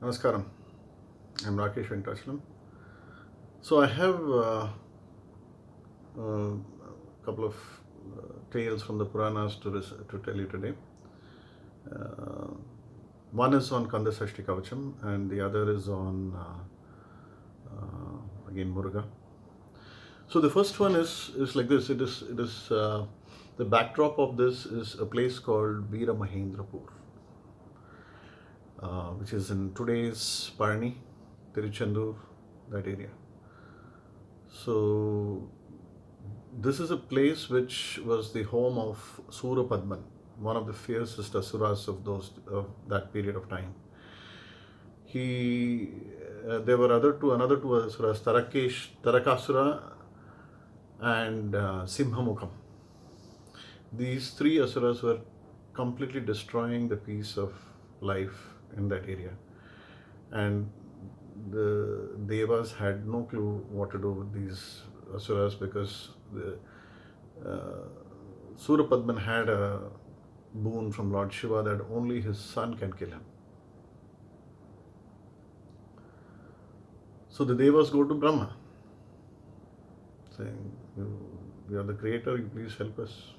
Namaskaram. I'm Rakesh Venkatachalam. So I have a couple of tales from the Puranas to tell you today. Uh, One is on Kanda Sashti Kavacham, and the other is on again Muruga. So the first one is like this. It is the backdrop of this is a place called Veera Mahendrapur, which is in today's Pazhani, Tiruchendur, that area. So this is a place which was the home of Surapadma, one of the fiercest asuras of that period of time. He There were another two asuras, Tarakasura and Simhamukha. These three asuras were completely destroying the peace of life in that area, and the devas had no clue what to do with these asuras because uh, Surapadman had a boon from Lord Shiva that only his son can kill him. So the devas go to Brahma saying, You are the creator, you please help us.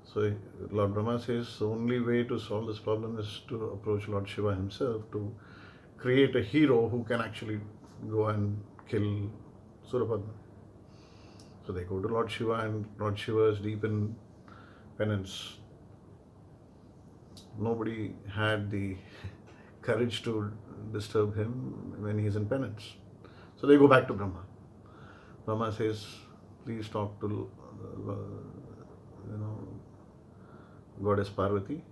So Lord Brahma says the only way to solve this problem is to approach Lord Shiva himself to create a hero who can actually go and kill Surapadma. So they go to Lord Shiva, and Lord Shiva is deep in penance. Nobody had the courage to disturb him when he is in penance. So they go back to Brahma. Brahma says, please talk to goddess Parvati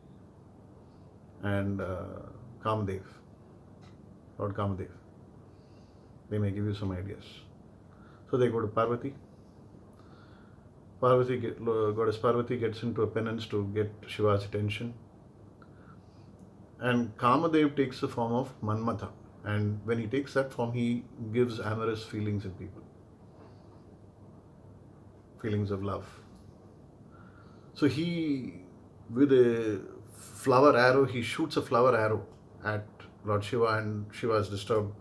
and Kamadev, Lord Kamadev. They may give you some ideas. So they go to Parvati. Goddess Parvati gets into a penance to get Shiva's attention. And Kamadev takes the form of Manmatha. And when he takes that form, he gives amorous feelings in people. Feelings of love. So he, with a flower arrow, he shoots a flower arrow at Lord Shiva, and Shiva is disturbed.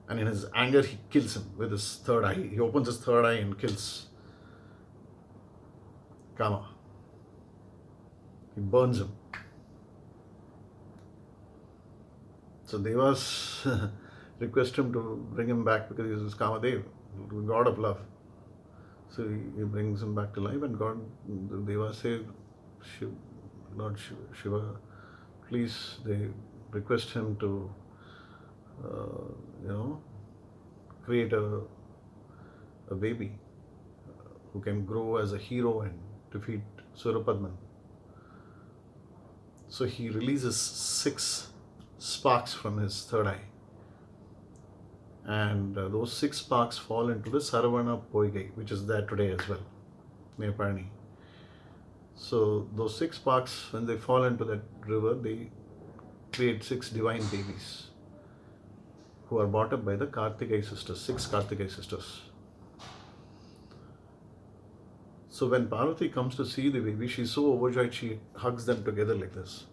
And in his anger, he kills him with his third eye. He opens his third eye and kills Kama. He burns him. So Devas request him to bring him back because he is Kamadev, god of love. So he brings him back to life, and the Devas say, Lord Shiva, please, they request him to, create a baby who can grow as a hero and defeat Surapadman. So he releases 6 sparks from his third eye, and those 6 sparks fall into the Saravana Poigai, which is there today as well, near Pazhani. So those 6 sparks, when they fall into that river, they create 6 divine babies who are brought up by the Karthikeya sisters, 6 Karthikeya sisters. So when Parvati comes to see the baby, she's so overjoyed, she hugs them together like this,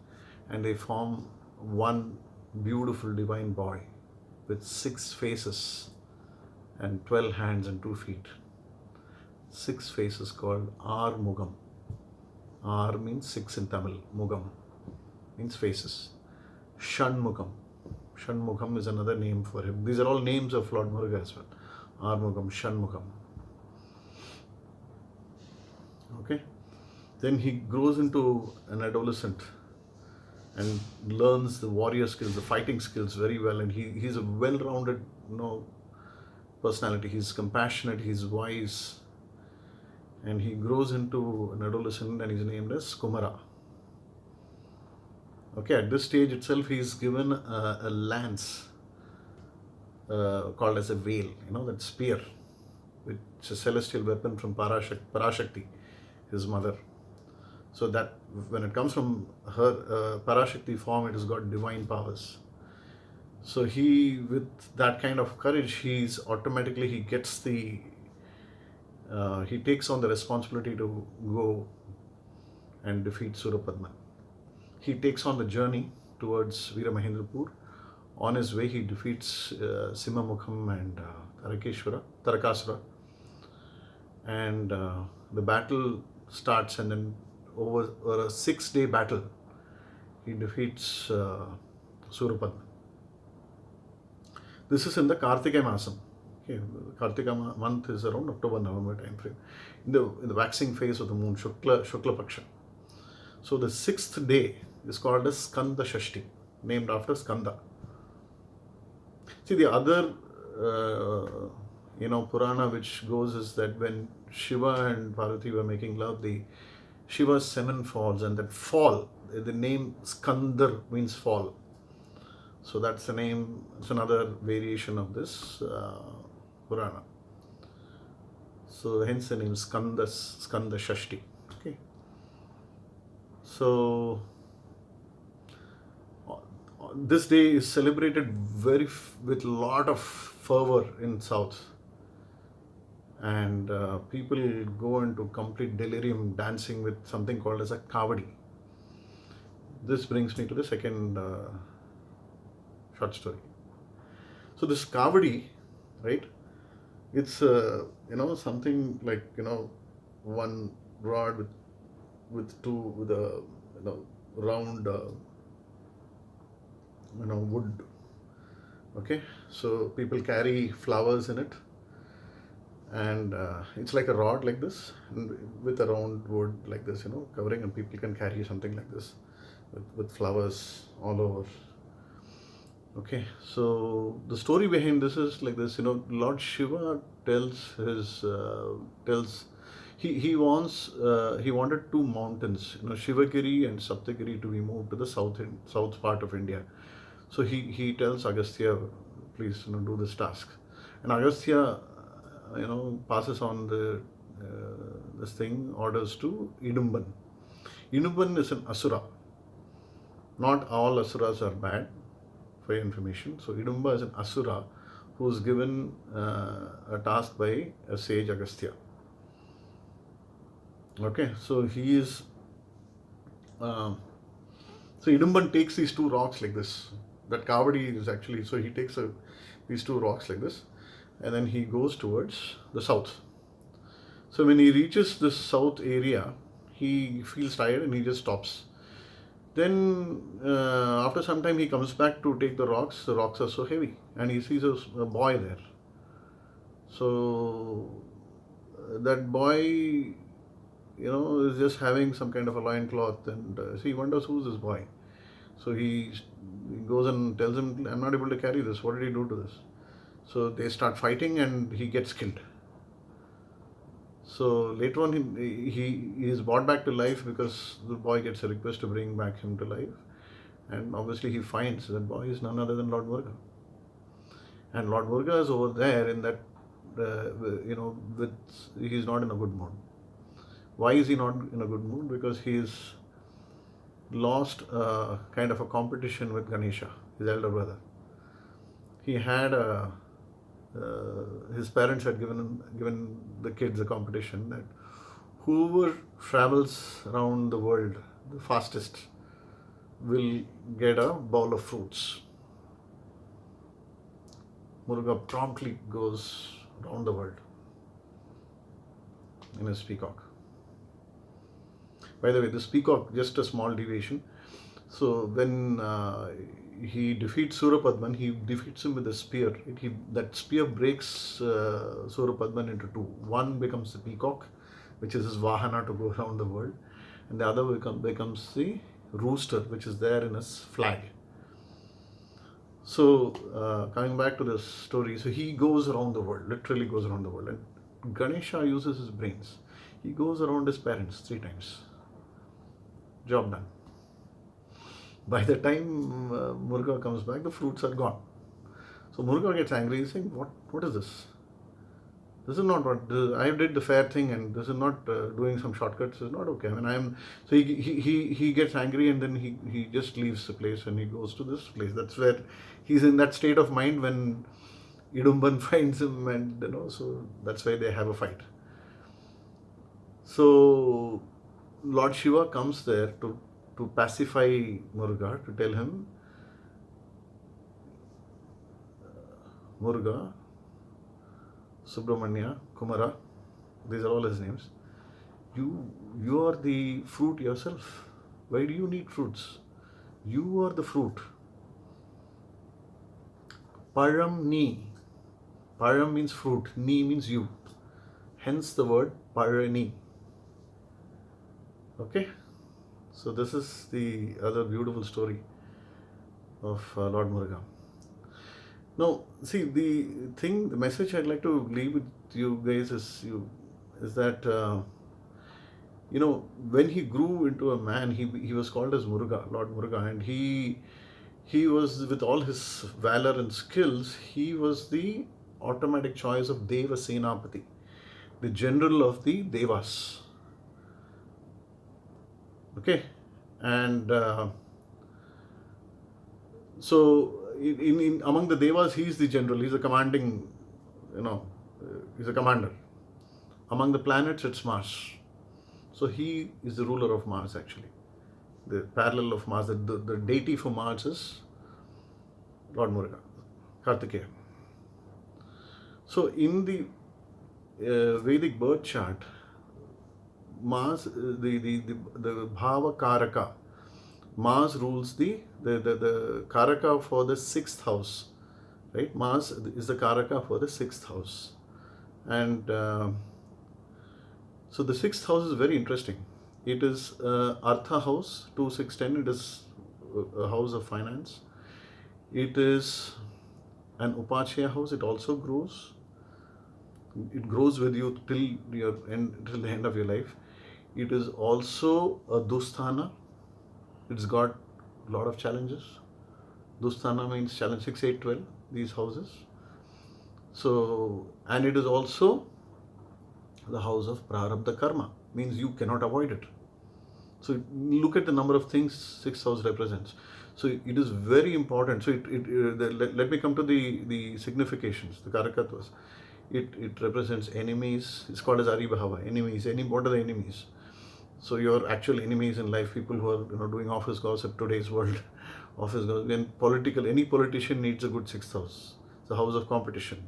and they form one beautiful divine boy with 6 faces and 12 hands and 2 feet. 6 faces called Mugam. Ar means 6 in Tamil. Mugam means faces. Shanmukham. Shanmukham is another name for him. These are all names of Lord Muruga as well. Mugam, Shanmukham. Okay. Then he grows into an adolescent and learns the warrior skills, the fighting skills very well, and he's a well-rounded, personality. He's compassionate, he's wise, and he grows into an adolescent, and he's named as Kumara. Okay, at this stage itself, he's given a lance called as a veil, that spear, which is a celestial weapon from Parashakti, his mother. So that when it comes from her Parashakti form, it has got divine powers. So he, with that kind of courage, he takes on the responsibility to go and defeat Surapadma. He takes on the journey towards Veeramahendrapur. On his way, he defeats Simhamukha and Tarakasura, and the battle starts, and then over a 6-day battle, he defeats Surapadma. This is in the Kartika Masam. Okay, Kartika month is around October-November time frame, in the waxing phase of the moon, Shuklapaksha. So the 6th day is called as Skanda Sashti, named after Skanda. See, the other Purana which goes is that when Shiva and Parvati were making love, Shiva's semen falls, and that fall, the name Skandar means fall. So that's the name, it's another variation of this Purana. So hence the name Skanda Sashti. Okay. So this day is celebrated with a lot of fervor in South, and people go into complete delirium dancing with something called as a Kavadi. This brings me to the second short story. So this Kavadi, right? It's something like one rod with a round wood. Okay, so people carry flowers in it, and it's like a rod like this, and with a round wood like this, covering, and people can carry something like this with flowers all over. Okay, so the story behind this is like this. Lord Shiva he wanted two mountains, Shivagiri and Saptagiri, to be moved to the south part of India. So he tells Agastya, please do this task, and Agastya passes on this thing, orders to Idumban. Idumban is an asura. Not all asuras are bad, for your information. So Idumba is an asura who is given a task by a sage Agastya. Okay, so he is. So Idumban takes these two rocks like this. That Kavadi is actually, so he takes these two rocks like this, and then he goes towards the south. So when he reaches this south area, he feels tired and he just stops. Then after some time he comes back to take the rocks. The rocks are so heavy, and he sees a boy there. So that boy, is just having some kind of a loincloth, and he wonders who's this boy. So he goes and tells him, I'm not able to carry this. What did he do to this? So they start fighting, and he gets killed. So later on, he is brought back to life because the boy gets a request to bring back him to life. And obviously he finds that boy is none other than Lord Muruga. And Lord Muruga is over there in that, he's not in a good mood. Why is he not in a good mood? Because he's lost kind of a competition with Ganesha, his elder brother. He had his parents had given the kids a competition that whoever travels around the world the fastest will get a bowl of fruits. Muruga promptly goes around the world in his peacock. By the way, this peacock, just a small deviation. So when he defeats Surapadman, he defeats him with a spear. That spear breaks Surapadman into two. One becomes the peacock, which is his vahana to go around the world, and the other becomes the rooster, which is there in his flag. So coming back to this story, so he goes around the world, literally goes around the world, and Ganesha uses his brains. He goes around his parents 3 times. Job done. By the time Muruga comes back, the fruits are gone. So Muruga gets angry. He's saying, what is this? This is not what, I did the fair thing, and this is not doing some shortcuts. It's not okay. I mean, so he gets angry, and then he just leaves the place and he goes to this place. That's where he's in that state of mind when Idumban finds him, and so that's why they have a fight. So Lord Shiva comes there to to pacify Muruga, to tell him, Muruga, Subramanya, Kumara, these are all his names. You are the fruit yourself. Why do you need fruits? You are the fruit. Param ni. Param means fruit. Ni means you. Hence the word Parani. Okay? So this is the other beautiful story of Lord Muruga. Now, see, the message I'd like to leave with you guys is that when he grew into a man, he was called as Muruga, Lord Muruga, and he was, with all his valor and skills, he was the automatic choice of Deva Senapati, the general of the Devas. Okay, and so in among the Devas, he is the general. He's a commanding, he's a commander. Among the planets, it's Mars. So he is the ruler of Mars, actually. The parallel of Mars, the deity for Mars is Lord Muruga, Kartikeya. So in the Vedic birth chart, Mars, the Bhava Karaka, Mars rules the Karaka for the 6th house, right? Mars is the Karaka for the 6th house. And so the 6th house is very interesting. It is Artha house, 2, 6, 10. It is a house of finance. It is an Upachaya house. It also grows. It grows with you till the end of your life. It is also a Dusthana. It's got a lot of challenges. Dusthana means challenge, 6, 8, 12, these houses. So, and it is also the house of Prarabdha Karma, means you cannot avoid it. So look at the number of things 6th house represents. So it is very important. So let me come to the significations, the Karakatvas. It represents enemies. It's called as Aribhava, enemies. What are the enemies? So your actual enemies in life, people who are doing office gossip, today's world, office gossip. When any politician needs a good 6th house. It's a house of competition.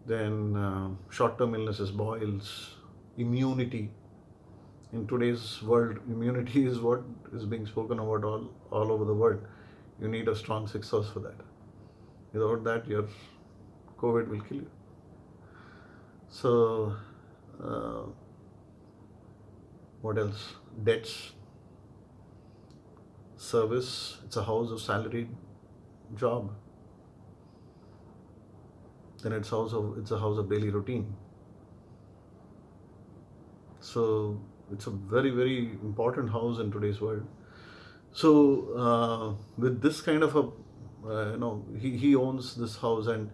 Then short-term illnesses, boils, immunity. In today's world, immunity is what is being spoken about all over the world. You need a strong 6th house for that. Without that, your COVID will kill you. So, what else? Debts, service. It's a house of salaried job. Then it's a house of daily routine. So it's a very, very important house in today's world. So with this kind of he owns this house, and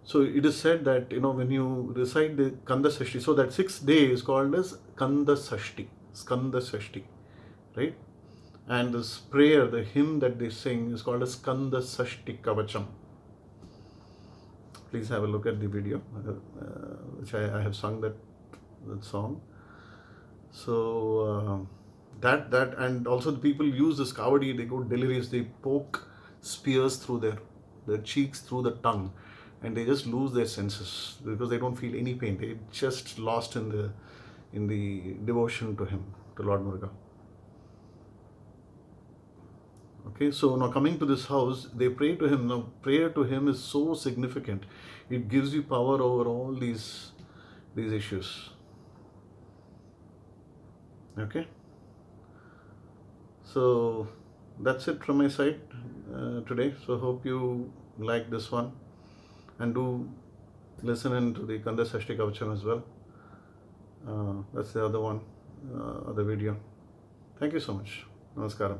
so it is said that when you recite the Kanda Sashti, so that 6th day is called as Kanda Sashti, Skanda Sashti, right? And this prayer, the hymn that they sing, is called as Kanda Sashti Kavacham. Please have a look at the video, which I have sung that song. So that and also the people use this Kavadi. They go delirious. They poke spears through their cheeks, through the tongue, and they just lose their senses because they don't feel any pain. They just lost in the devotion to him, to Lord Muruga. Okay, so now coming to this house, they pray to him. Now prayer to him is so significant. It gives you power over all these issues. Okay, so that's it from my side today. So hope you like this one, and do listen into the Kanda Sashti Kavacham as well. That's the other one, other video. Thank you so much. Namaskaram.